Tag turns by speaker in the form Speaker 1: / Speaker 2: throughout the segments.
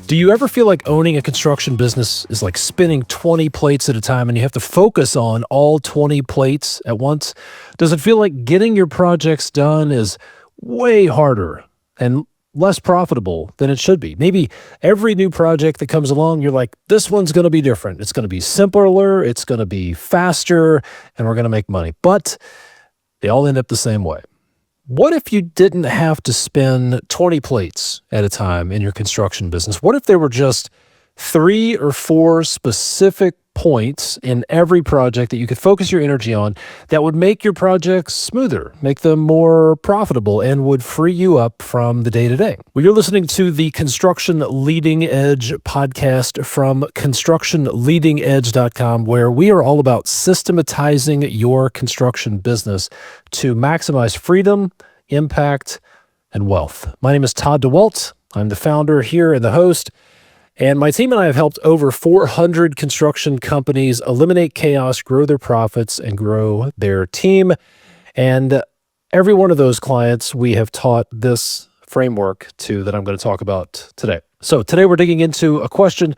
Speaker 1: Do you ever feel like owning a construction business is like spinning 20 plates at a time and you have to focus on all 20 plates at once? Does it feel like getting your projects done is way harder and less profitable than it should be? Maybe every new project that comes along, you're like, this one's going to be different. It's going to be simpler, it's going to be faster, and we're going to make money. But they all end up the same way. What if you didn't have to spin 20 plates at a time in your construction business? What if there were just 3 or 4 specific points in every project that you could focus your energy on that would make your projects smoother, make them more profitable, and would free you up from the day-to-day? Well, you're listening to the Construction Leading Edge podcast from constructionleadingedge.com, where we are all about systematizing your construction business to maximize freedom, impact, and wealth. My name is Todd Dawalt. I'm the founder here and the host. And my team and I have helped over 400 construction companies eliminate chaos, grow their profits, and grow their team. And every one of those clients, we have taught this framework to that I'm going to talk about today. So today we're digging into a question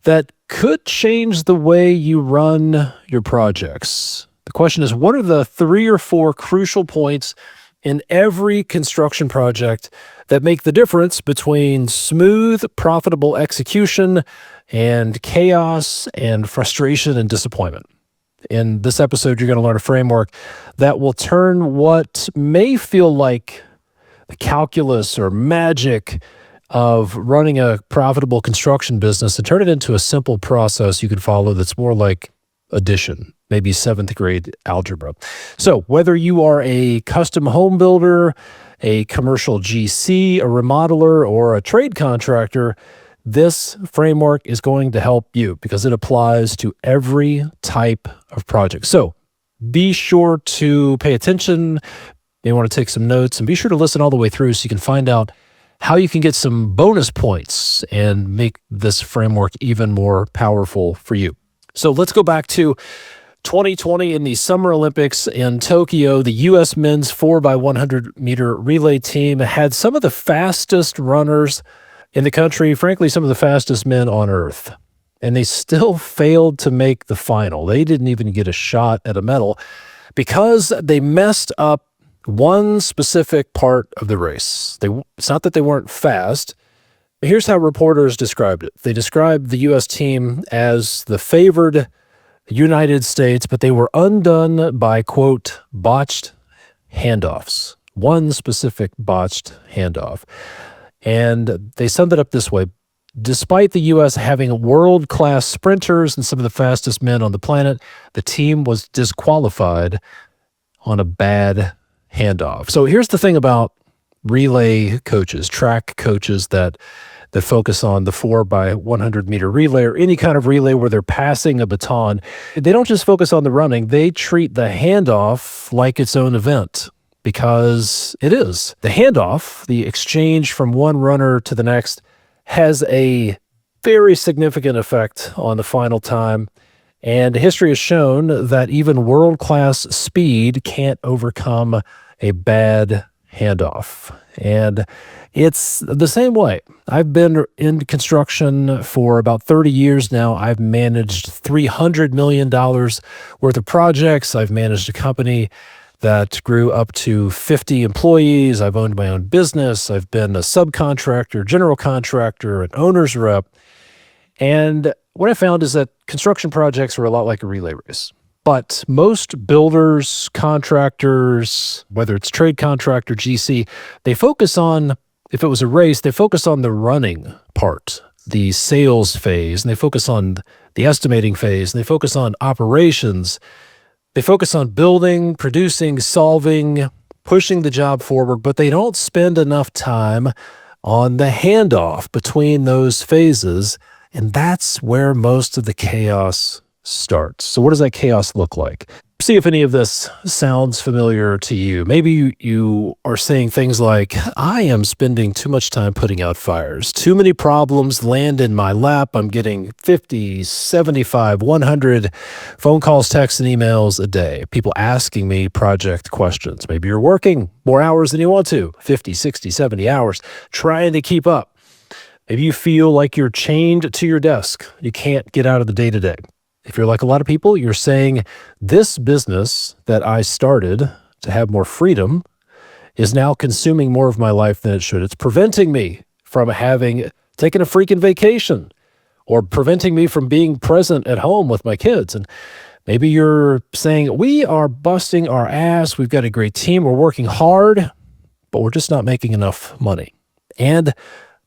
Speaker 1: that could change the way you run your projects. The question is, what are the 3 or 4 crucial points in every construction project that make the difference between smooth, profitable execution and chaos and frustration and disappointment? In this episode, you're going to learn a framework that will turn what may feel like the calculus or magic of running a profitable construction business and turn it into a simple process you can follow that's more like addition, maybe 7th grade algebra. So whether you are a custom home builder, a commercial GC, a remodeler, or a trade contractor, this framework is going to help you because it applies to every type of project. So be sure to pay attention. You want to take some notes and be sure to listen all the way through so you can find out how you can get some bonus points and make this framework even more powerful for you. So let's go back to 2020 in the Summer Olympics in Tokyo. The U.S. men's 4x100 meter relay team had some of the fastest runners in the country, frankly, some of the fastest men on earth. And they still failed to make the final. They didn't even get a shot at a medal because they messed up one specific part of the race. It's not that they weren't fast. Here's how reporters described it. They described the U.S. team as the favored United States, but they were undone by, quote, botched handoffs. One specific botched handoff. And they summed it up this way. Despite the U.S. having world-class sprinters and some of the fastest men on the planet, the team was disqualified on a bad handoff. So here's the thing about relay coaches, track coaches that focus on the 4x100 meter relay or any kind of relay where they're passing a baton. They don't just focus on the running, they treat the handoff like its own event because it is. The handoff, the exchange from one runner to the next, has a very significant effect on the final time. And history has shown that even world-class speed can't overcome a bad handoff. And it's the same way. I've been in construction for about 30 years now. I've managed $300 million worth of projects. I've managed a company that grew up to 50 employees. I've owned my own business. I've been a subcontractor, general contractor, an owner's rep. And what I found is that construction projects are a lot like a relay race. But most builders, contractors, whether it's trade contractor, GC, they focus on, if it was a race, they focus on the running part, the sales phase, and they focus on the estimating phase, and they focus on operations. They focus on building, producing, solving, pushing the job forward, but they don't spend enough time on the handoff between those phases, and that's where most of the chaos starts. So what does that chaos look like? See if any of this sounds familiar to you. Maybe you are saying things like, I am spending too much time putting out fires. Too many problems land in my lap. I'm getting 50, 75, 100 phone calls, texts, and emails a day. People asking me project questions. Maybe you're working more hours than you want to, 50, 60, 70 hours, trying to keep up. Maybe you feel like you're chained to your desk. You can't get out of the day-to-day. If you're like a lot of people, you're saying, this business that I started to have more freedom is now consuming more of my life than it should. It's preventing me from taking a freaking vacation, or preventing me from being present at home with my kids. And maybe you're saying, we are busting our ass. We've got a great team. We're working hard, but we're just not making enough money. And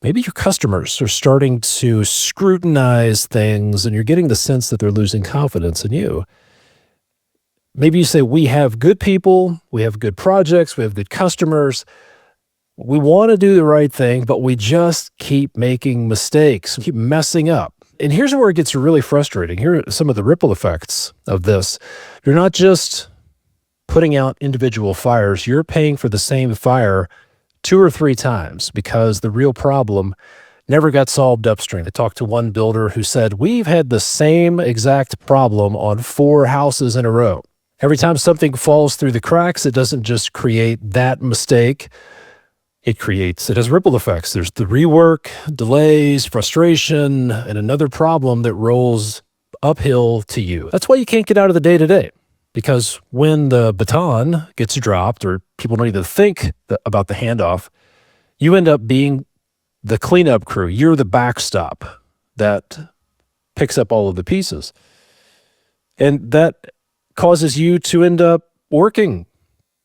Speaker 1: maybe your customers are starting to scrutinize things, and you're getting the sense that they're losing confidence in you. Maybe you say, we have good people, we have good projects, we have good customers. We want to do the right thing, but we just keep making mistakes, keep messing up. And here's where it gets really frustrating. Here are some of the ripple effects of this. You're not just putting out individual fires, you're paying for the same fire 2 or 3 times because the real problem never got solved upstream. I talked to one builder who said, we've had the same exact problem on 4 houses in a row. Every time something falls through the cracks, it doesn't just create that mistake. It has ripple effects. There's the rework, delays, frustration, and another problem that rolls uphill to you. That's why you can't get out of the day-to-day. Because when the baton gets dropped, or people don't even think about the handoff, you end up being the cleanup crew. You're the backstop that picks up all of the pieces. And that causes you to end up working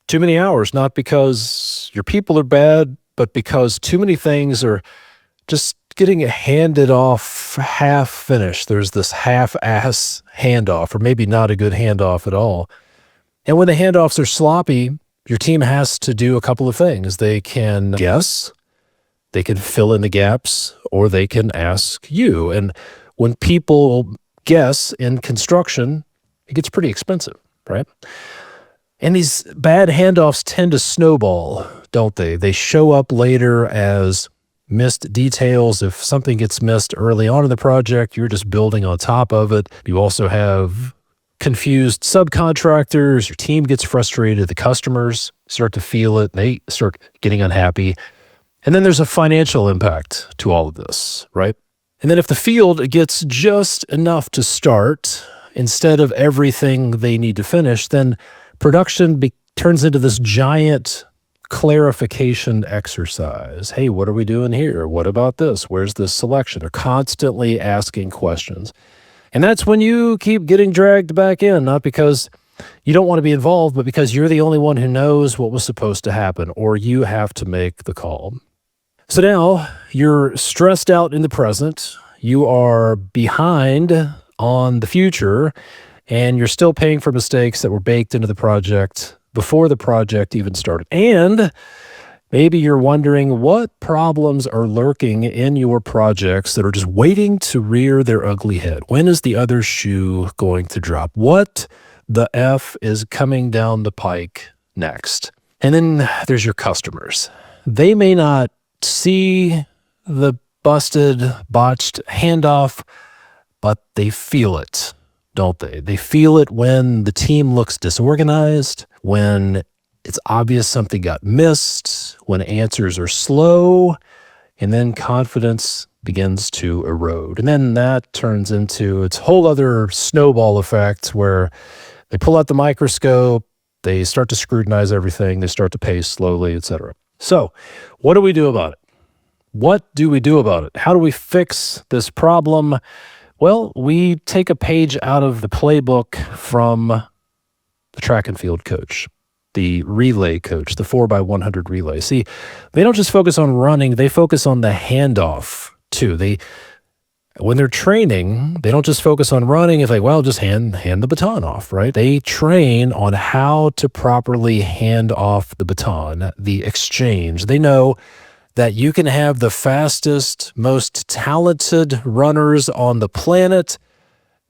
Speaker 1: too many hours, not because your people are bad, but because too many things are just getting handed off half finished. There's this half-ass handoff, or maybe not a good handoff at all. And when the handoffs are sloppy, your team has to do a couple of things. They can guess, they can fill in the gaps, or they can ask you. And when people guess in construction, it gets pretty expensive, right? And these bad handoffs tend to snowball, don't they? They show up later as missed details. If something gets missed early on in the project, you're just building on top of it. You also have confused subcontractors. Your team gets frustrated. The customers start to feel it. They start getting unhappy. And then there's a financial impact to all of this, right? And then if the field gets just enough to start instead of everything they need to finish, then production turns into this giant clarification exercise. Hey, what are we doing here? What about this? Where's this selection? They're constantly asking questions. And that's when you keep getting dragged back in, not because you don't want to be involved, but because you're the only one who knows what was supposed to happen, or you have to make the call. So now you're stressed out in the present. You are behind on the future, and you're still paying for mistakes that were baked into the project before the project even started. And maybe you're wondering what problems are lurking in your projects that are just waiting to rear their ugly head. When is the other shoe going to drop? What the F is coming down the pike next? And then there's your customers. They may not see the busted, botched handoff, but they feel it, don't they? They feel it when the team looks disorganized, when it's obvious something got missed, when answers are slow, and then confidence begins to erode. And then that turns into its whole other snowball effect where they pull out the microscope, they start to scrutinize everything, they start to pace slowly, etc. So what do we do about it? What do we do about it? How do we fix this problem? Well, we take a page out of the playbook from the track and field coach, the relay coach, the 4x100 relay. See, they don't just focus on running, they focus on the handoff too. When they're training, they don't just focus on running. It's like, well, just hand the baton off, right? They train on how to properly hand off the baton, the exchange. They know that you can have the fastest, most talented runners on the planet,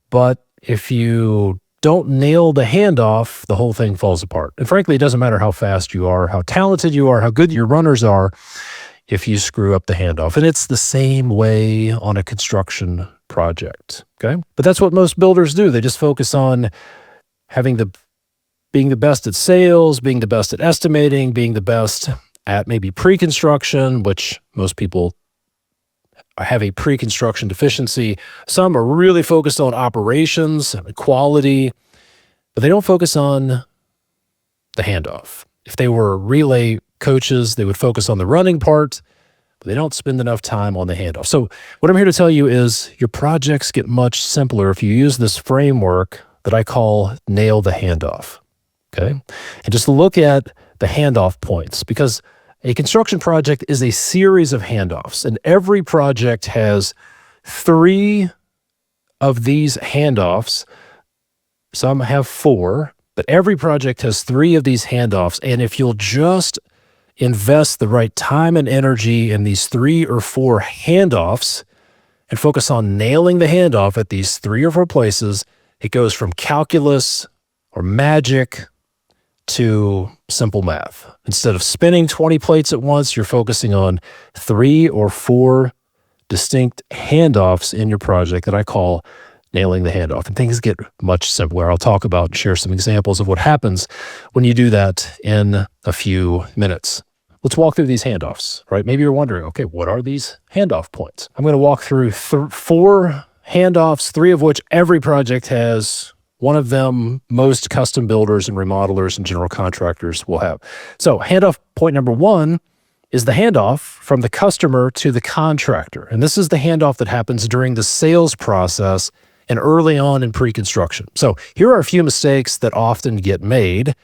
Speaker 1: but if you don't nail the handoff, the whole thing falls apart. And frankly, it doesn't matter how fast you are, how talented you are, how good your runners are, if you screw up the handoff. And it's the same way on a construction project, okay? But that's what most builders do. They just focus on being the best at sales, being the best at estimating, being the best at maybe pre-construction, which most people have a pre-construction deficiency. Some are really focused on operations and quality, but they don't focus on the handoff. If they were relay coaches, they would focus on the running part, but they don't spend enough time on the handoff. So what I'm here to tell you is your projects get much simpler if you use this framework that I call Nail the Handoff. Okay? And just look at the handoff points, because a construction project is a series of handoffs, and every project has 3 of these handoffs. Some have 4, but every project has 3 of these handoffs. And if you'll just invest the right time and energy in these 3 or 4 handoffs and focus on nailing the handoff at these 3 or 4 places, it goes from calculus or magic to simple math. Instead of spinning 20 plates at once, you're focusing on 3 or 4 distinct handoffs in your project that I call nailing the handoff. And things get much simpler. I'll talk about and share some examples of what happens when you do that in a few minutes. Let's walk through these handoffs, right? Maybe you're wondering, okay, what are these handoff points? I'm going to walk through 4 handoffs, 3 of which every project has. One of them, most custom builders and remodelers and general contractors will have. So handoff point number 1 is the handoff from the customer to the contractor. And this is the handoff that happens during the sales process and early on in pre-construction. So here are a few mistakes that often get made.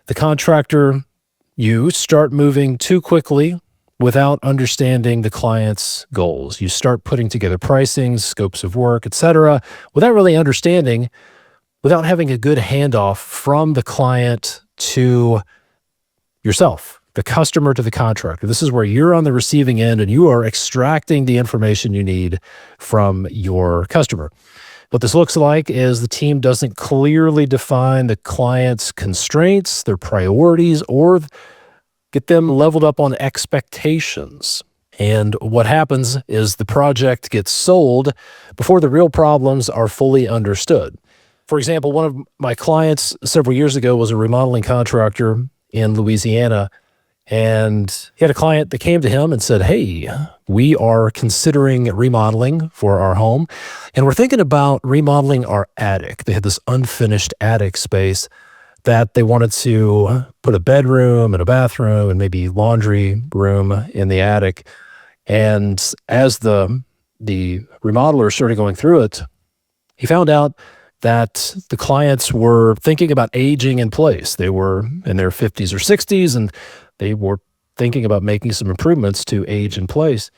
Speaker 1: The contractor, you start moving too quickly without understanding the client's goals. You start putting together pricing, scopes of work, etc., without really understanding, without having a good handoff from the client to yourself, the customer to the contractor. This is where you're on the receiving end and you are extracting the information you need from your customer. What this looks like is the team doesn't clearly define the client's constraints, their priorities, or get them leveled up on expectations. And what happens is the project gets sold before the real problems are fully understood. For example, one of my clients several years ago was a remodeling contractor in Louisiana, and he had a client that came to him and said, hey, we are considering remodeling for our home, and we're thinking about remodeling our attic. They had this unfinished attic space that they wanted to put a bedroom and a bathroom and maybe laundry room in the attic. And as the remodeler started going through it, he found out that the clients were thinking about aging in place. They were in their 50s or 60s, and they were thinking about making some improvements to age in place.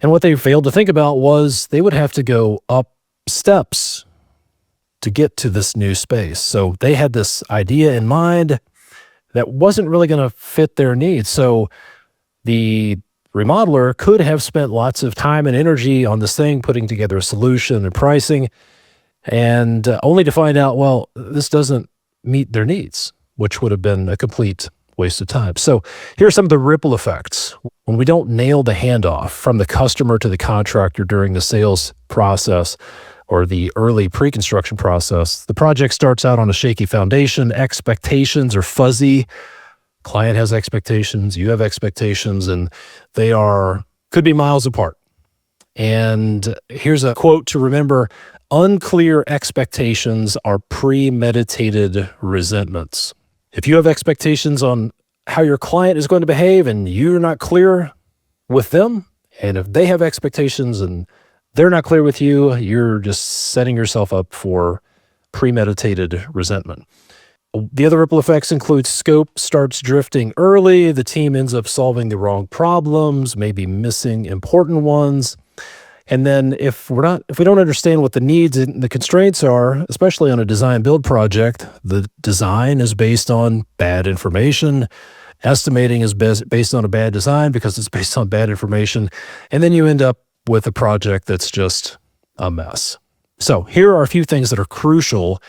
Speaker 1: And what they failed to think about was they would have to go up steps to get to this new space. So they had this idea in mind that wasn't really going to fit their needs. So the remodeler could have spent lots of time and energy on this thing, putting together a solution and pricing, and only to find out, well, this doesn't meet their needs, which would have been a complete waste of time. So here are some of the ripple effects. When we don't nail the handoff from the customer to the contractor during the sales process or the early pre-construction process, the project starts out on a shaky foundation. Expectations are fuzzy. Client has expectations, you have expectations, and they could be miles apart. And here's a quote to remember: unclear expectations are premeditated resentments. If you have expectations on how your client is going to behave and you're not clear with them, and if they have expectations and they're not clear with you, you're just setting yourself up for premeditated resentment. The other ripple effects include scope starts drifting early. The team ends up solving the wrong problems, maybe missing important ones. And then if we don't understand what the needs and the constraints are, especially on a design build project, the design is based on bad information. Estimating is based on a bad design because it's based on bad information. And then you end up with a project that's just a mess. So here are a few things that are crucial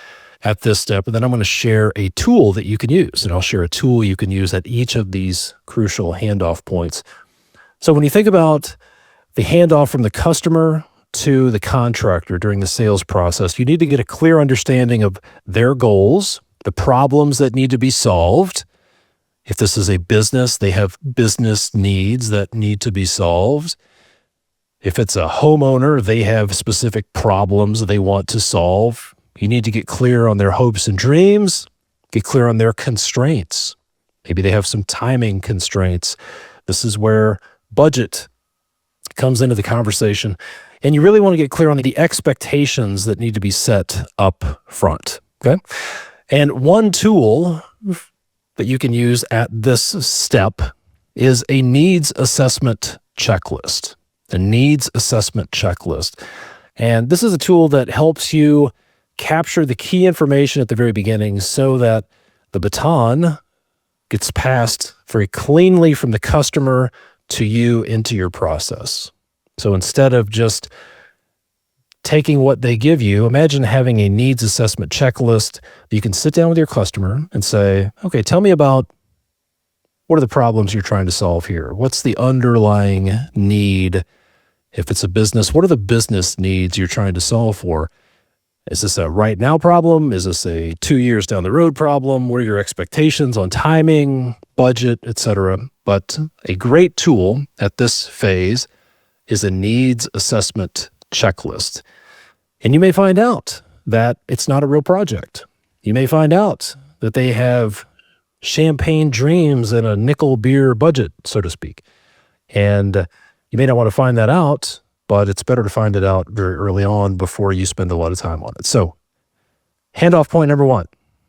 Speaker 1: at this step, and then I'm going to share a tool that you can use, and I'll share a tool you can use at each of these crucial handoff points. So when you think about the handoff from the customer to the contractor during the sales process, you need to get a clear understanding of their goals, the problems that need to be solved. If this is a business, they have business needs that need to be solved. If it's a homeowner, they have specific problems they want to solve. You need to get clear on their hopes and dreams, get clear on their constraints. Maybe they have some timing constraints. This is where budget comes into the conversation. And you really want to get clear on the expectations that need to be set up front. Okay. And one tool that you can use at this step is a needs assessment checklist. A needs assessment checklist. And this is a tool that helps you capture the key information at the very beginning so that the baton gets passed very cleanly from the customer to you into your process. So instead of just taking what they give you, imagine having a needs assessment checklist. You can sit down with your customer and say, okay, tell me about what are the problems you're trying to solve here? What's the underlying need? If it's a business, what are the business needs you're trying to solve for? Is this a right now problem? Is this a 2 years down the road problem? What are your expectations on timing, budget, etc.? But a great tool at this phase is a needs assessment checklist. And you may find out that it's not a real project. You may find out that they have champagne dreams and a nickel beer budget, so to speak. And you may not want to find that out, but it's better to find it out very early on before you spend a lot of time on it. So handoff point number one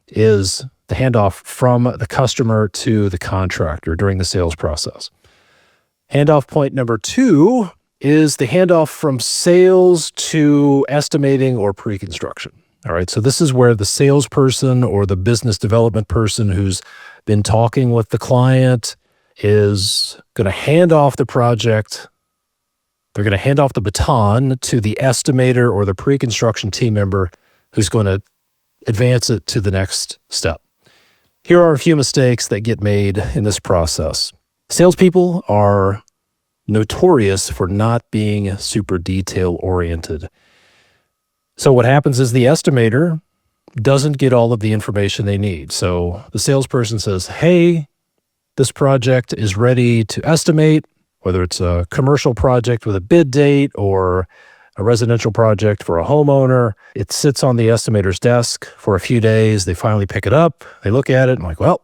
Speaker 1: is the handoff from the customer to the contractor during the sales process. Handoff point number two is the handoff from sales to estimating or pre-construction. All right, so this is where the salesperson or the business development person who's been talking with the client is going to hand off the project. They're going to hand off the baton to the estimator or the pre-construction team member who's going to advance it to the next step. Here are a few mistakes that get made in this process. Salespeople are notorious for not being super detail-oriented. So what happens is the estimator doesn't get all of the information they need. So the salesperson says, hey, this project is ready to estimate, whether it's a commercial project with a bid date or a residential project for a homeowner. It sits on the estimator's desk for a few days. They finally pick it up. They look at it and like, well,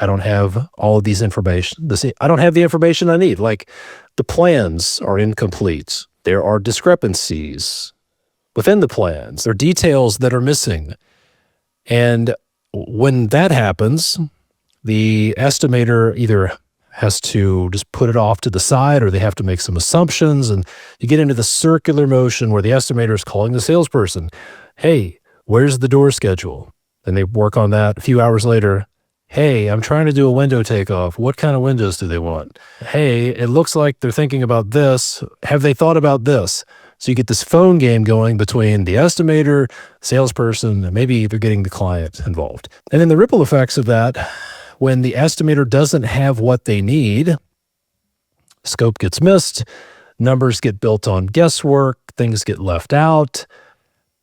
Speaker 1: I don't have all of these information. I don't have the information I need. Like the plans are incomplete. There are discrepancies within the plans. There are details that are missing. And when that happens, the estimator either has to just put it off to the side or they have to make some assumptions. And you get into the circular motion where the estimator is calling the salesperson. Hey, where's the door schedule? And they work on that. A few hours later, hey, I'm trying to do a window takeoff. What kind of windows do they want? Hey, it looks like they're thinking about this. Have they thought about this? So you get this phone game going between the estimator, salesperson, and maybe they're getting the client involved. And then the ripple effects of that, when the estimator doesn't have what they need, scope gets missed, numbers get built on guesswork, things get left out,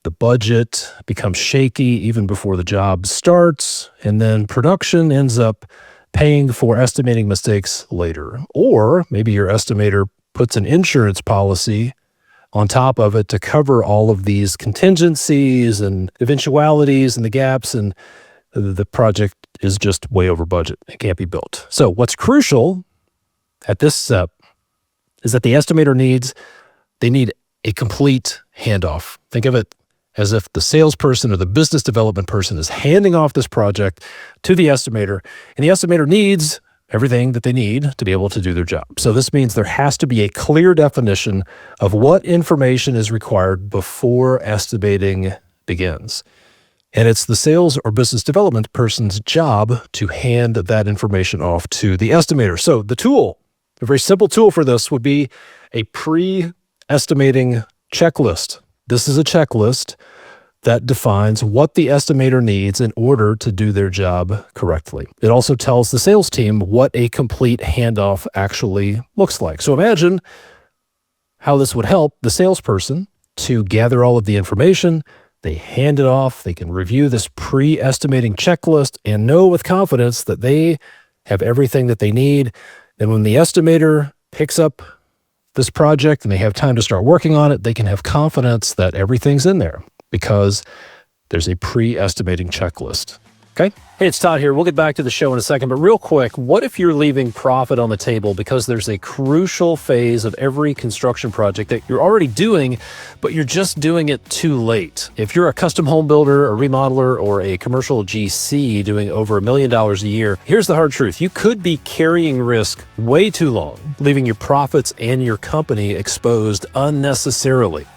Speaker 1: the budget becomes shaky even before the job starts, and then production ends up paying for estimating mistakes later. Or maybe your estimator puts an insurance policy on top of it to cover all of these contingencies and eventualities and the gaps, and the project is just way over budget. It can't be built. So what's crucial at this step is that the estimator they need a complete handoff. Think of it as if the salesperson or the business development person is handing off this project to the estimator, and the estimator needs everything that they need to be able to do their job. So this means there has to be a clear definition of what information is required before estimating begins. And it's the sales or business development person's job to hand that information off to the estimator. So the tool, a very simple tool for this would be a pre-estimating checklist. This is a checklist that defines what the estimator needs in order to do their job correctly. It also tells the sales team what a complete handoff actually looks like. So imagine how this would help the salesperson to gather all of the information. They hand it off. They can review this pre-estimating checklist and know with confidence that they have everything that they need. And when the estimator picks up this project and they have time to start working on it, they can have confidence that everything's in there because there's a pre-estimating checklist. Okay? Hey, it's Todd here. We'll get back to the show in a second, but real quick, what if you're leaving profit on the table because there's a crucial phase of every construction project that you're already doing, but you're just doing it too late? If you're a custom home builder, a remodeler, or a commercial GC doing over $1 million a year, here's the hard truth. You could be carrying risk way too long, leaving your profits and your company exposed unnecessarily.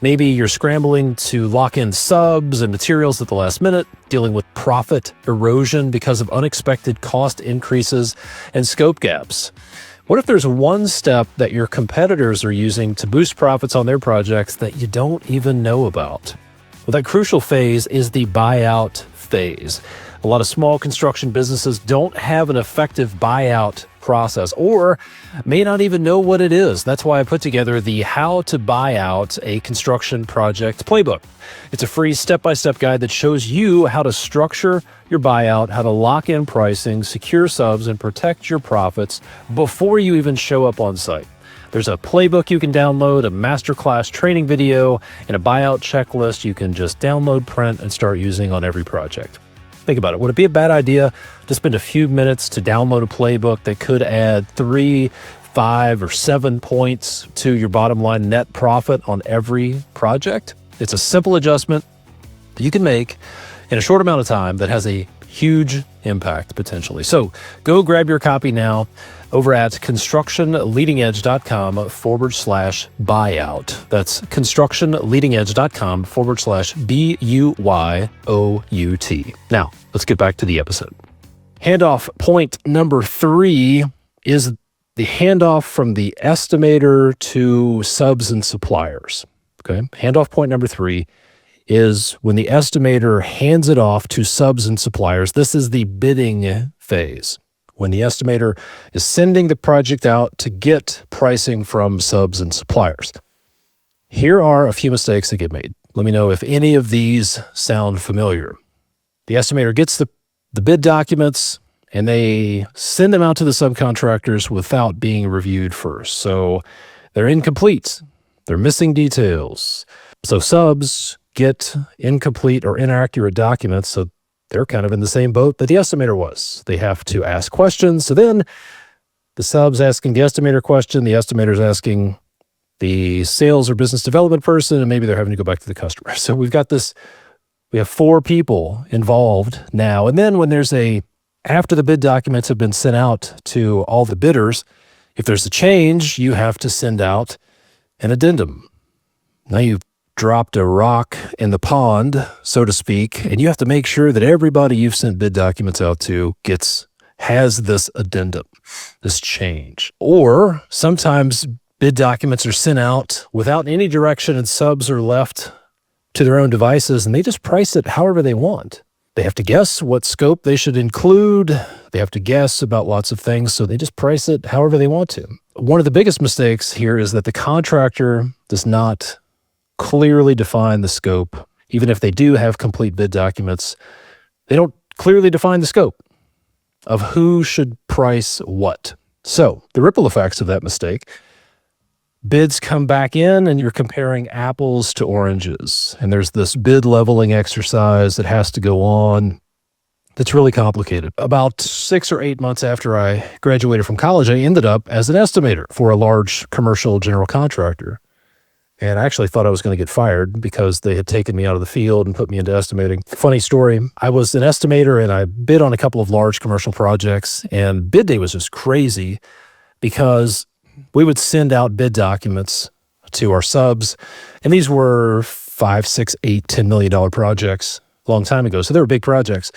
Speaker 1: Maybe you're scrambling to lock in subs and materials at the last minute, dealing with profit erosion because of unexpected cost increases and scope gaps. What if there's one step that your competitors are using to boost profits on their projects that you don't even know about? Well, that crucial phase is the buyout phase. A lot of small construction businesses don't have an effective buyout process or may not even know what it is. That's why I put together the How to Buy Out a Construction Project Playbook. It's a free step-by-step guide that shows you how to structure your buyout, how to lock in pricing, secure subs, and protect your profits before you even show up on site. There's a playbook you can download, a masterclass training video, and a buyout checklist you can just download, print, and start using on every project. Think about it. Would it be a bad idea to spend a few minutes to download a playbook that could add 3, 5, or 7 points to your bottom line net profit on every project? It's a simple adjustment that you can make in a short amount of time that has a huge impact potentially. So go grab your copy now over at constructionleadingedge.com/buyout. That's constructionleadingedge.com/BUYOUT. Now, let's get back to the episode. Handoff point number 3 is the handoff from the estimator to subs and suppliers. Okay. Handoff point number 3 is when the estimator hands it off to subs and suppliers. This is the bidding phase, when the estimator is sending the project out to get pricing from subs and suppliers. Here are a few mistakes that get made. Let me know if any of these sound familiar. The estimator gets the bid documents and they send them out to the subcontractors without being reviewed first. So they're incomplete. They're missing details. So subs get incomplete or inaccurate documents, so they're kind of in the same boat that the estimator was. They have to ask questions. So then the sub's asking the estimator question, the estimator's asking the sales or business development person, and maybe they're having to go back to the customer. So we have 4 people involved now. And then when after the bid documents have been sent out to all the bidders, if there's a change, you have to send out an addendum. Now you've dropped a rock in the pond, so to speak, and you have to make sure that everybody you've sent bid documents out to has this addendum, this change. Or sometimes bid documents are sent out without any direction and subs are left to their own devices and they just price it however they want. They have to guess what scope they should include. They have to guess about lots of things, so they just price it however they want to. One of the biggest mistakes here is that the contractor does not clearly define the scope. Even if they do have complete bid documents, they don't clearly define the scope of who should price what. So the ripple effects of that mistake, bids come back in and you're comparing apples to oranges. And there's this bid leveling exercise that has to go on that's really complicated. About 6 or 8 months after I graduated from college, I ended up as an estimator for a large commercial general contractor. And I actually thought I was going to get fired because they had taken me out of the field and put me into estimating. Funny story, I was an estimator and I bid on a couple of large commercial projects, and bid day was just crazy because we would send out bid documents to our subs, and these were $5, $6, $8, $10 million projects a long time ago. So they were big projects.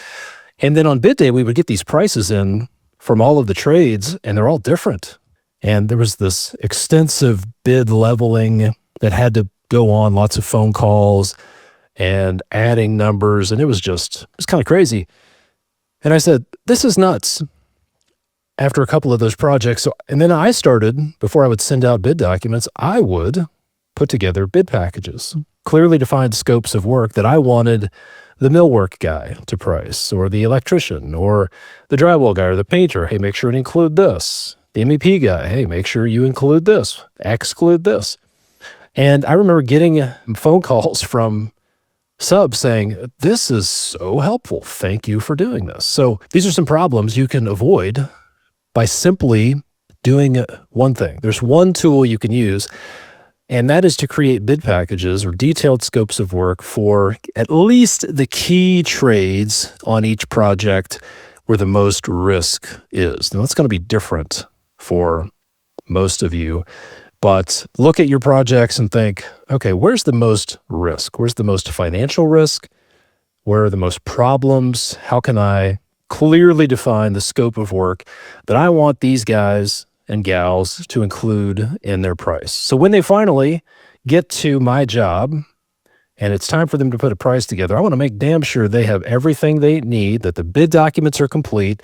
Speaker 1: And then on bid day, we would get these prices in from all of the trades, and they're all different. And there was this extensive bid leveling that had to go on, lots of phone calls and adding numbers. And it was kind of crazy. And I said, this is nuts after a couple of those projects. And then I started, before I would send out bid documents, I would put together bid packages, clearly defined scopes of work that I wanted the millwork guy to price, or the electrician, or the drywall guy, or the painter. Hey, make sure to include this. The MEP guy, hey, make sure you include this, exclude this. And I remember getting phone calls from subs saying, this is so helpful. Thank you for doing this. So these are some problems you can avoid by simply doing one thing. There's one tool you can use, and that is to create bid packages or detailed scopes of work for at least the key trades on each project where the most risk is. Now, that's going to be different for most of you, but look at your projects and think, okay, where's the most risk? Where's the most financial risk? Where are the most problems? How can I clearly define the scope of work that I want these guys and gals to include in their price? So when they finally get to my job and it's time for them to put a price together, I want to make damn sure they have everything they need, that the bid documents are complete,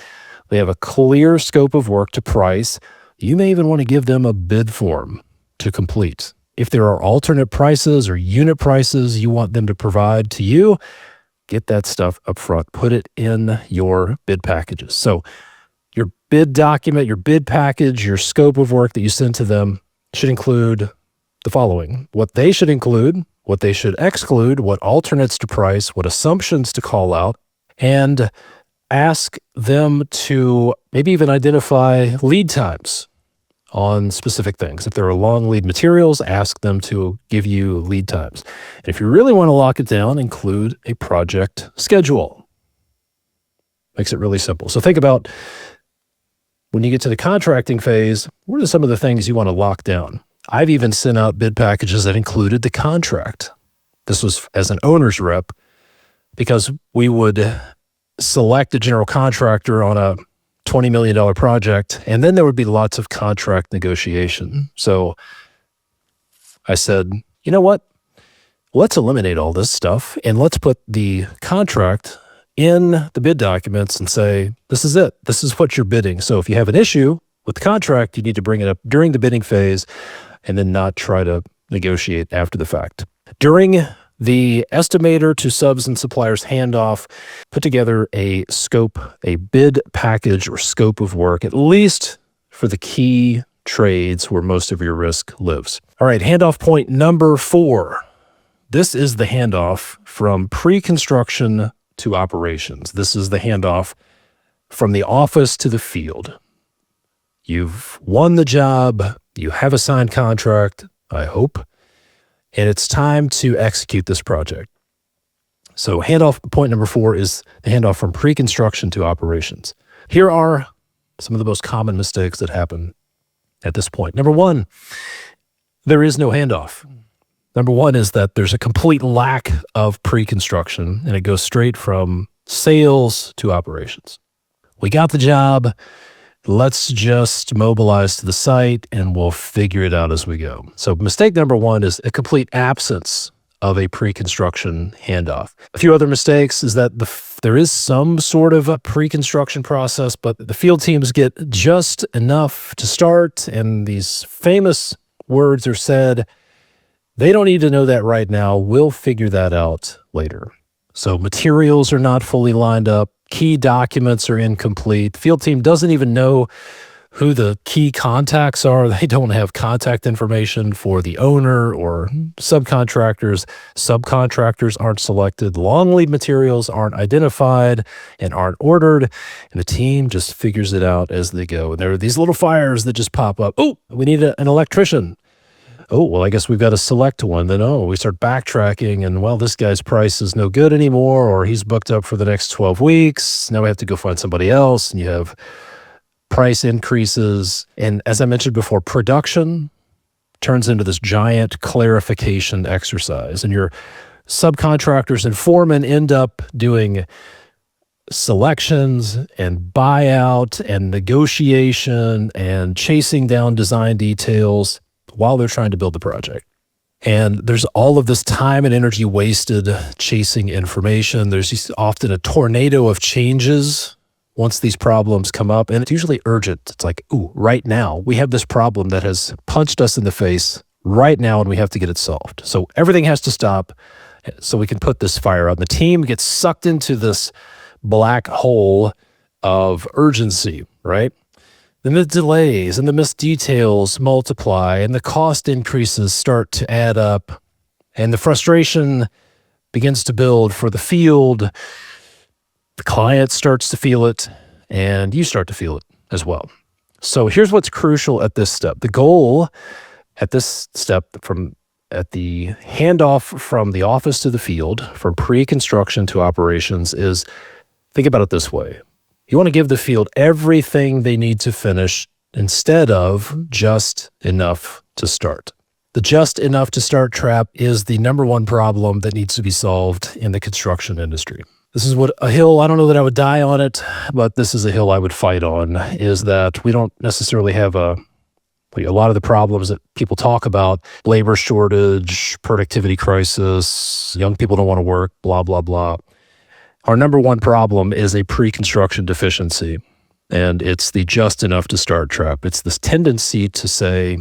Speaker 1: they have a clear scope of work to price. You may even want to give them a bid form to complete. If there are alternate prices or unit prices you want them to provide to you, get that stuff up front. Put it in your bid packages. So your bid document, your bid package, your scope of work that you send to them should include the following: what they should include, what they should exclude, what alternates to price, what assumptions to call out, and ask them to maybe even identify lead times on specific things. If there are long lead materials, ask them to give you lead times. And if you really want to lock it down, include a project schedule. Makes it really simple. So think about when you get to the contracting phase, what are some of the things you want to lock down? I've even sent out bid packages that included the contract. This was as an owner's rep, because we would select a general contractor on a $20 million project, and then there would be lots of contract negotiation. So I said, you know what? Let's eliminate all this stuff and let's put the contract in the bid documents and say, this is it. This is what you're bidding. So if you have an issue with the contract, you need to bring it up during the bidding phase and then not try to negotiate after the fact. During the estimator to subs and suppliers handoff, put together a scope, a bid package or scope of work, at least for the key trades where most of your risk lives. All right, handoff point number 4. This is the handoff from pre-construction to operations. This is the handoff from the office to the field. You've won the job, you have a signed contract, I hope, and it's time to execute this project. So handoff point number 4 is the handoff from pre-construction to operations. Here are some of the most common mistakes that happen at this point. Number 1, there is no handoff. Number 1 is that there's a complete lack of pre-construction, and it goes straight from sales to operations. We got the job. Let's just mobilize to the site and we'll figure it out as we go. So mistake number 1 is a complete absence of a pre-construction handoff. A few other mistakes is that there is some sort of a pre-construction process, but the field teams get just enough to start, and these famous words are said, they don't need to know that right now. We'll figure that out later. So materials are not fully lined up. Key documents are incomplete. The field team doesn't even know who the key contacts are. They don't have contact information for the owner or subcontractors. Subcontractors aren't selected. Long lead materials aren't identified and aren't ordered. And the team just figures it out as they go. And there are these little fires that just pop up. Oh, we need an electrician. Oh, well, I guess we've got to select one. Then, we start backtracking, and, well, this guy's price is no good anymore, or he's booked up for the next 12 weeks. Now we have to go find somebody else, and you have price increases. And as I mentioned before, production turns into this giant clarification exercise, and your subcontractors and foremen end up doing selections and buyout and negotiation and chasing down design details while they're trying to build the project. And there's all of this time and energy wasted chasing information. There's often a tornado of changes once these problems come up, and it's usually urgent. It's like, ooh, right now, we have this problem that has punched us in the face right now, and we have to get it solved. So everything has to stop so we can put this fire out. And the team gets sucked into this black hole of urgency, right? then the delays and the missed details multiply and the cost increases start to add up and the frustration begins to build for the field. The client starts to feel it and you start to feel it as well. So here's what's crucial at this step. The goal at this step at the handoff from the office to the field, from pre-construction to operations is, think about it this way. You want to give the field everything they need to finish instead of just enough to start. The just enough to start trap is the number one problem that needs to be solved in the construction industry. This is what a hill, I don't know that I would die on it, but this is a hill I would fight on, is that we don't necessarily have a lot of the problems that people talk about, labor shortage, productivity crisis, young people don't want to work, blah, blah, blah. Our number one problem is a pre-construction deficiency, and it's the just enough to start trap. It's this tendency to say,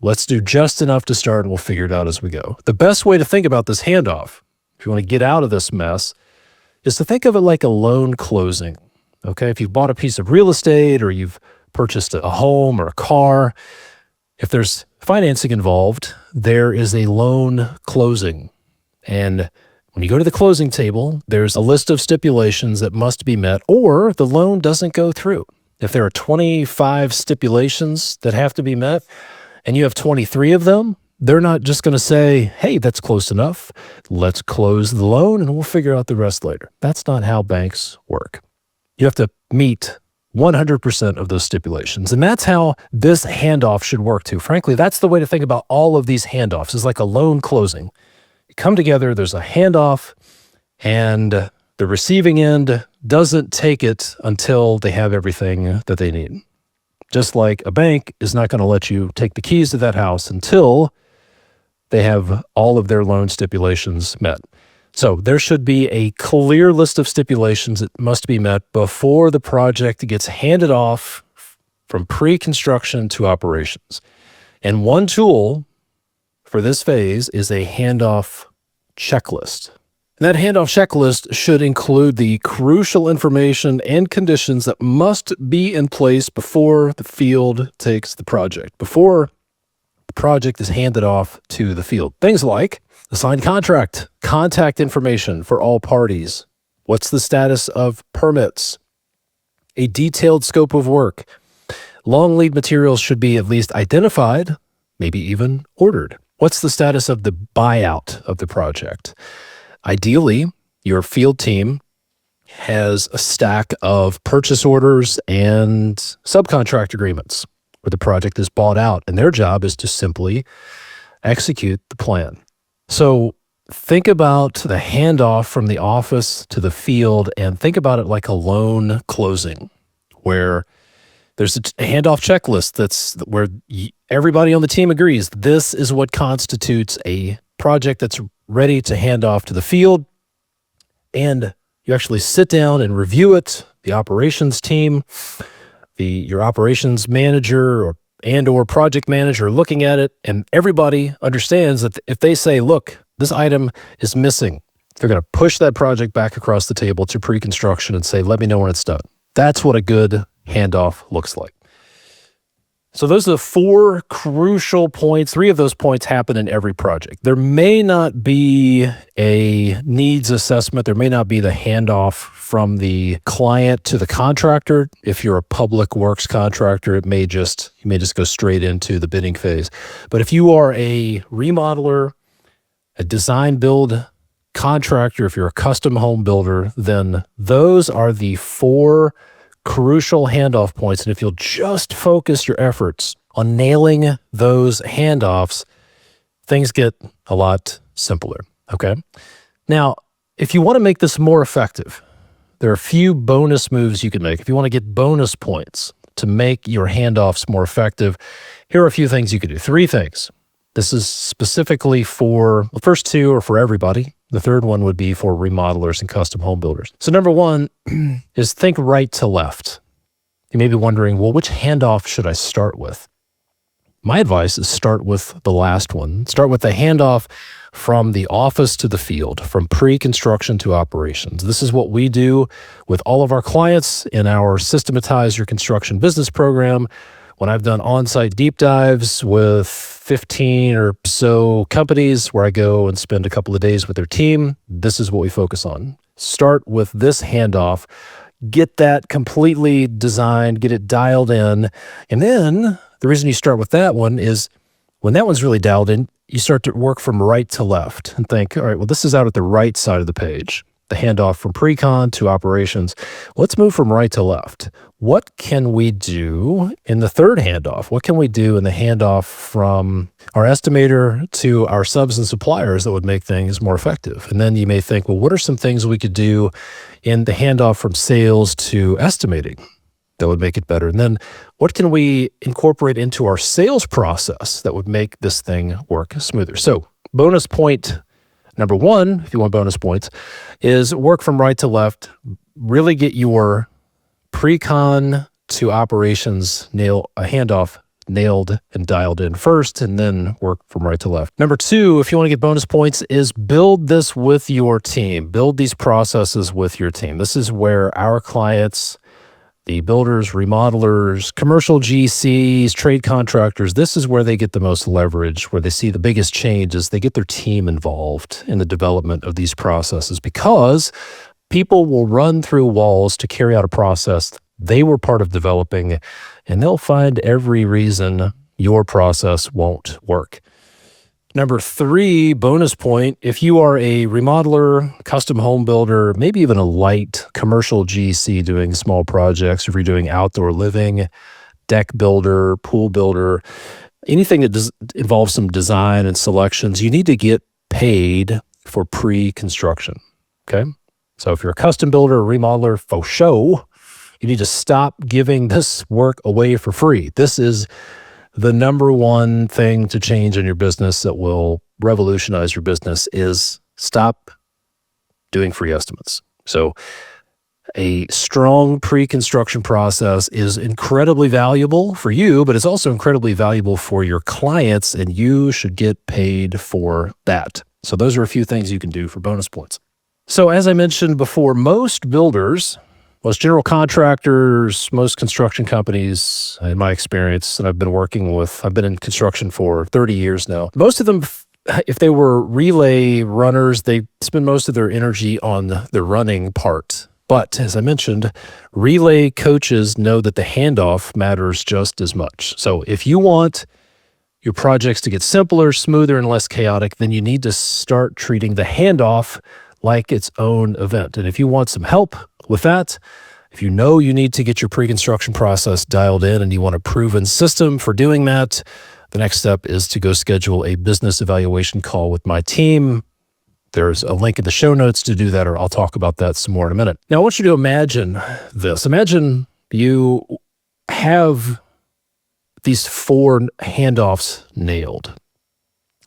Speaker 1: let's do just enough to start and we'll figure it out as we go. The best way to think about this handoff, if you want to get out of this mess, is to think of it like a loan closing. Okay, if you've bought a piece of real estate or you've purchased a home or a car, if there's financing involved, there is a loan closing. And when you go to the closing table, there's a list of stipulations that must be met or the loan doesn't go through. If there are 25 stipulations that have to be met and you have 23 of them, they're not just going to say, hey, that's close enough. Let's close the loan and we'll figure out the rest later. That's not how banks work. You have to meet 100% of those stipulations. And that's how this handoff should work too. Frankly, that's the way to think about all of these handoffs. It's like a loan closing. You come together, there's a handoff, and the receiving end doesn't take it until they have everything that they need. Just like a bank is not going to let you take the keys to that house until they have all of their loan stipulations met. So there should be a clear list of stipulations that must be met before the project gets handed off from pre-construction to operations. And one tool for this phase is a handoff checklist. And that handoff checklist should include the crucial information and conditions that must be in place before the field takes the project, before the project is handed off to the field. Things like the signed contract, contact information for all parties. What's the status of permits? A detailed scope of work. Long lead materials should be at least identified, maybe even ordered. What's the status of the buyout of the project? Ideally, your field team has a stack of purchase orders and subcontract agreements where the project is bought out, and their job is to simply execute the plan. So think about the handoff from the office to the field and think about it like a loan closing where there's a handoff checklist that's where everybody on the team agrees this is what constitutes a project that's ready to hand off to the field. And you actually sit down and review it. The operations team, your operations manager or project manager looking at it, and everybody understands that if they say, look, this item is missing, they're going to push that project back across the table to pre-construction and say, let me know when it's done. That's what a good handoff looks like. So those are the four crucial points. 3 of those points happen in every project. There may not be a needs assessment. There may not be the handoff from the client to the contractor. If you're a public works contractor, you may just go straight into the bidding phase. But if you are a remodeler, a design build contractor, if you're a custom home builder, then those are the 4 crucial handoff points. And if you'll just focus your efforts on nailing those handoffs, things get a lot simpler. Okay. Now, if you want to make this more effective, there are a few bonus moves you can make. If you want to get bonus points to make your handoffs more effective, here are a few things you can do. 3 things. This is specifically for the first 2 are for everybody. The third one would be for remodelers and custom home builders. So number 1 is think right to left. You may be wondering, well, which handoff should I start with? My advice is start with the last one. Start with the handoff from the office to the field, from pre-construction to operations. This is what we do with all of our clients in our Systematize Your Construction Business program. When I've done on-site deep dives with 15 or so companies where I go and spend a couple of days with their team, this is what we focus on. Start with this handoff, get that completely designed, get it dialed in, and then the reason you start with that one is when that one's really dialed in, you start to work from right to left and think, all right, well, this is out at the right side of the page, the handoff from pre-con to operations. Let's move from right to left. What can we do in the third handoff? What can we do in the handoff from our estimator to our subs and suppliers that would make things more effective? And then you may think, well, what are some things we could do in the handoff from sales to estimating that would make it better? And then what can we incorporate into our sales process that would make this thing work smoother? So bonus point number one, if you want bonus points, is work from right to left. Really get your pre-con to operations handoff nailed and dialed in first, and then work from right to left. Number two, if you want to get bonus points, is build this with your team. Build these processes with your team. This is where our clients, the builders, remodelers, commercial GCs, trade contractors, this is where they get the most leverage, where they see the biggest changes. They get their team involved in the development of these processes because people will run through walls to carry out a process they were part of developing, and they'll find every reason your process won't work. Number three, bonus point, if you are a remodeler, custom home builder, maybe even a light commercial GC doing small projects, if you're doing outdoor living, deck builder, pool builder, anything that involves some design and selections, you need to get paid for pre-construction, okay? So if you're a custom builder, remodeler, faux show, you need to stop giving this work away for free. This is the number one thing to change in your business that will revolutionize your business is stop doing free estimates. So a strong pre-construction process is incredibly valuable for you, but it's also incredibly valuable for your clients, and you should get paid for that. So those are a few things you can do for bonus points. So as I mentioned before, most builders, most general contractors, most construction companies, in my experience, and I've been in construction for 30 years now. Most of them, if they were relay runners, they spend most of their energy on the running part. But as I mentioned, relay coaches know that the handoff matters just as much. So if you want your projects to get simpler, smoother, and less chaotic, then you need to start treating the handoff like its own event. And if you want some help with that, if you know you need to get your pre-construction process dialed in and you want a proven system for doing that, the next step is to go schedule a business evaluation call with my team. There's a link in the show notes to do that, or I'll talk about that some more in a minute. Now, I want you to imagine this. Imagine you have these 4 handoffs nailed.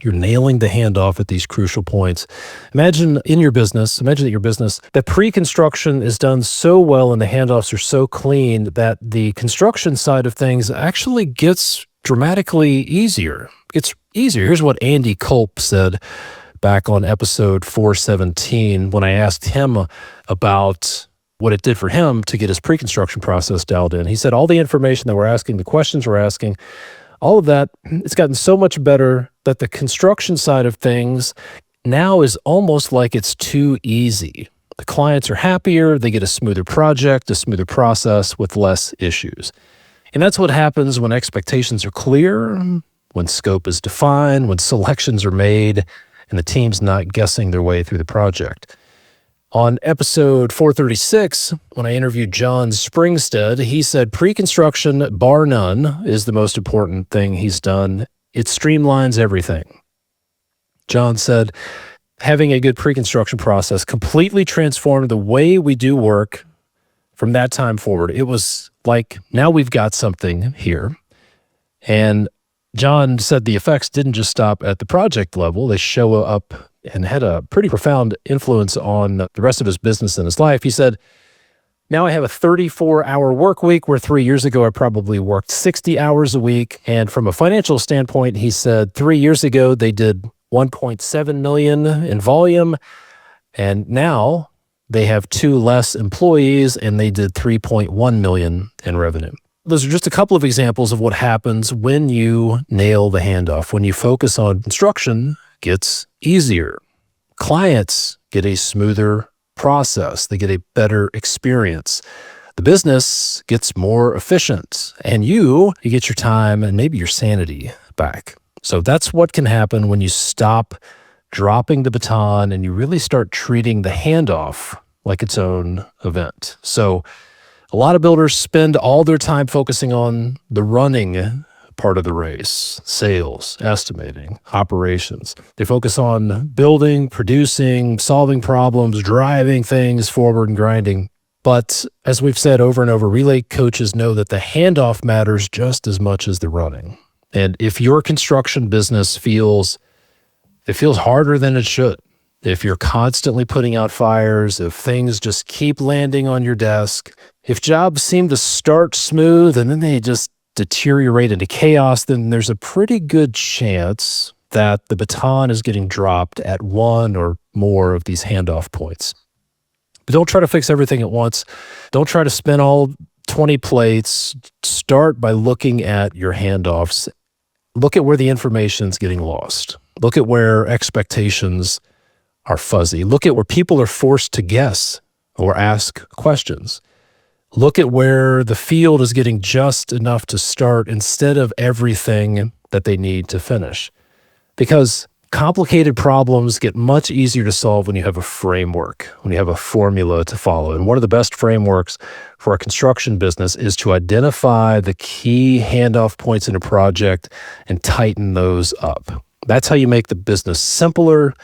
Speaker 1: You're nailing the handoff at these crucial points. Imagine that your business, the pre-construction is done so well and the handoffs are so clean that the construction side of things actually gets dramatically easier. It's easier. Here's what Andy Culp said back on episode 417 when I asked him about what it did for him to get his pre-construction process dialed in. He said all the information that we're asking, the questions we're asking, all of that, it's gotten so much better that the construction side of things now is almost like it's too easy. The clients are happier, they get a smoother project, a smoother process with less issues. And that's what happens when expectations are clear, when scope is defined, when selections are made, and the team's not guessing their way through the project. On episode 436, when I interviewed John Springstead, he said pre-construction, bar none, is the most important thing he's done. It streamlines everything. John said, having a good pre-construction process completely transformed the way we do work from that time forward. It was like, now we've got something here. And John said the effects didn't just stop at the project level. They show up and had a pretty profound influence on the rest of his business and his life. He said, Now I have a 34-hour work week, where 3 years ago I probably worked 60 hours a week. And from a financial standpoint, he said 3 years ago they did 1.7 million in volume, and now they have 2 less employees and they did 3.1 million in revenue. Those are just a couple of examples of what happens when you nail the handoff. When you focus on construction, it gets easier. Clients get a smoother process. They get a better experience. The business gets more efficient, and you get your time and maybe your sanity back. So that's what can happen when you stop dropping the baton and you really start treating the handoff like its own event. So a lot of builders spend all their time focusing on the running part of the race: sales, estimating, operations. They focus on building, producing, solving problems, driving things forward and grinding. But as we've said over and over, relay coaches know that the handoff matters just as much as the running. And if your construction business feels harder than it should, if you're constantly putting out fires, if things just keep landing on your desk, if jobs seem to start smooth and then they just deteriorate into chaos, then there's a pretty good chance that the baton is getting dropped at one or more of these handoff points. But don't try to fix everything at once. Don't try to spin all 20 plates. Start by looking at your handoffs. Look at where the information's getting lost. Look at where expectations are fuzzy. Look at where people are forced to guess or ask questions. Look at where the field is getting just enough to start instead of everything that they need to finish. Because complicated problems get much easier to solve when you have a framework, when you have a formula to follow. And one of the best frameworks for a construction business is to identify the key handoff points in a project and tighten those up. That's how you make the business simpler.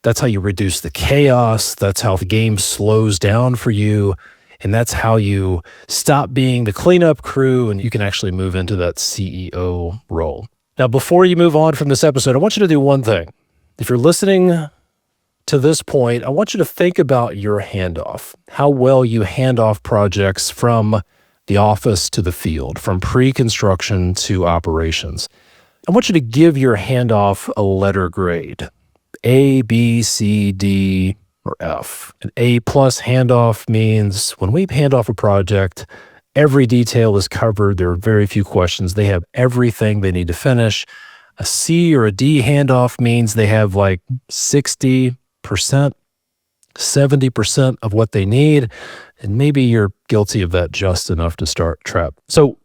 Speaker 1: That's how you reduce the chaos. That's how the game slows down for you. And that's how you stop being the cleanup crew and you can actually move into that CEO role. Now, before you move on from this episode, I want you to do one thing. If you're listening to this point, I want you to think about your handoff, how well you hand off projects from the office to the field, from pre-construction to operations. I want you to give your handoff a letter grade, A, B, C, D, or F. An A+ handoff means when we hand off a project, every detail is covered. There are very few questions. They have everything they need to finish. A C or a D handoff means they have like 60%, 70% of what they need. And maybe you're guilty of that just enough to start trap. So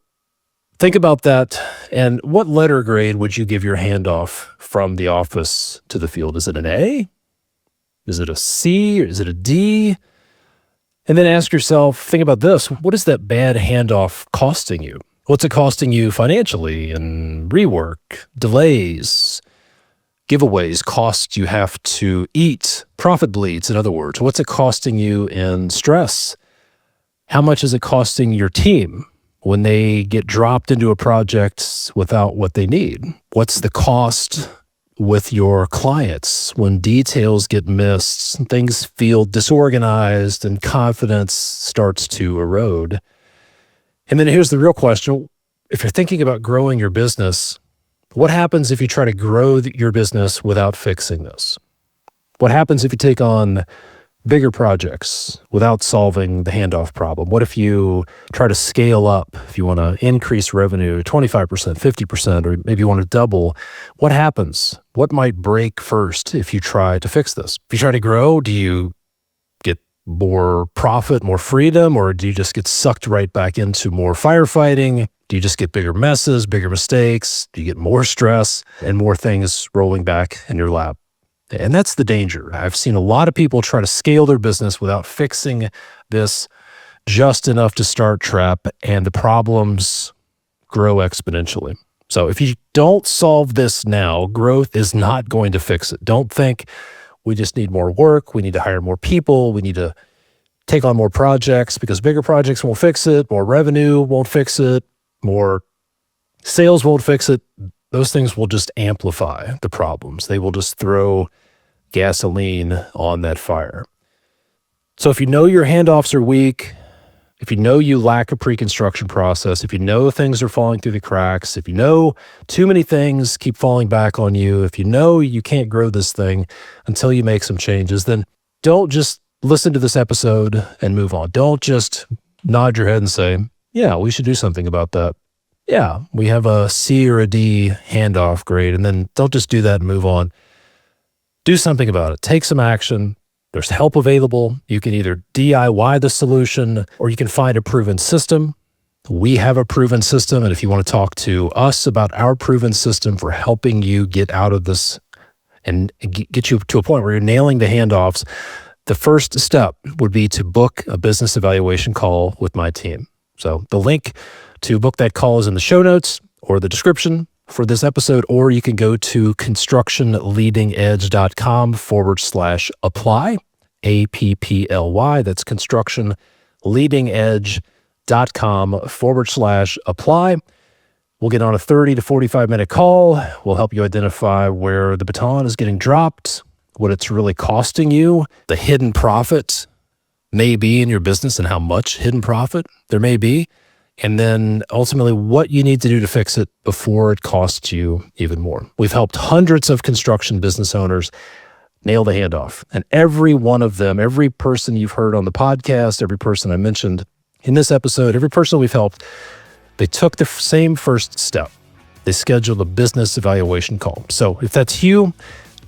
Speaker 1: think about that. And what letter grade would you give your handoff from the office to the field? Is it an A? Is it a C? Or is it a D? And then ask yourself, think about this. What is that bad handoff costing you? What's it costing you financially in rework, delays, giveaways, costs you have to eat, profit bleeds, in other words? What's it costing you in stress? How much is it costing your team when they get dropped into a project without what they need? What's the cost with your clients when details get missed, things feel disorganized, and confidence starts to erode? And then here's the real question. If you're thinking about growing your business, what happens if you try to grow your business without fixing this? What happens if you take on bigger projects without solving the handoff problem? What if you try to scale up, if you want to increase revenue 25%, 50%, or maybe you want to double? What happens? What might break first if you try to fix this? If you try to grow, do you get more profit, more freedom, or do you just get sucked right back into more firefighting? Do you just get bigger messes, bigger mistakes? Do you get more stress and more things rolling back in your lap? And that's the danger. I've seen a lot of people try to scale their business without fixing this just enough to start trap, and the problems grow exponentially. So if you don't solve this now, growth is not going to fix it. Don't think we just need more work, we need to hire more people, we need to take on more projects, because bigger projects won't fix it, more revenue won't fix it, more sales won't fix it. Those things will just amplify the problems. They will just throw gasoline on that fire. So if you know your handoffs are weak, If you know you lack a pre-construction process, if you know things are falling through the cracks, if you know too many things keep falling back on you, if you know you can't grow this thing until you make some changes, then don't just listen to this episode and move on. Don't just nod your head and say, yeah, we should do something about that. Yeah, we have a C or a D handoff grade, and then don't just do that and move on. Do something about it. Take some action. There's help available. You can either DIY the solution or you can find a proven system. We have a proven system, and if you want to talk to us about our proven system for helping you get out of this and get you to a point where you're nailing the handoffs, the first step would be to book a business evaluation call with my team. So the link to book that call is in the show notes or the description for this episode, or you can go to constructionleadingedge.com/apply, APPLY. That's constructionleadingedge.com/apply. We'll get on a 30 to 45 minute call. We'll help you identify where the baton is getting dropped, what it's really costing you, the hidden profit may be in your business and how much hidden profit there may be, and then ultimately what you need to do to fix it before it costs you even more. We've helped hundreds of construction business owners nail the handoff, and every one of them, every person you've heard on the podcast, every person I mentioned in this episode, every person we've helped, they took the same first step. They scheduled a business evaluation call. So if that's you,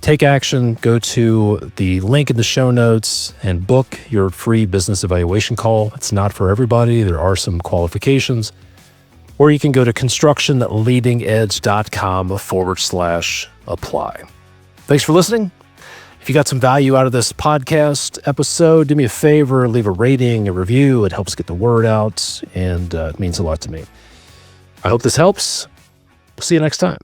Speaker 1: take action, go to the link in the show notes and book your free business evaluation call. It's not for everybody. There are some qualifications. Or you can go to constructionleadingedge.com/apply. Thanks for listening. If you got some value out of this podcast episode, do me a favor, leave a rating, a review. It helps get the word out, and it means a lot to me. I hope this helps. See you next time.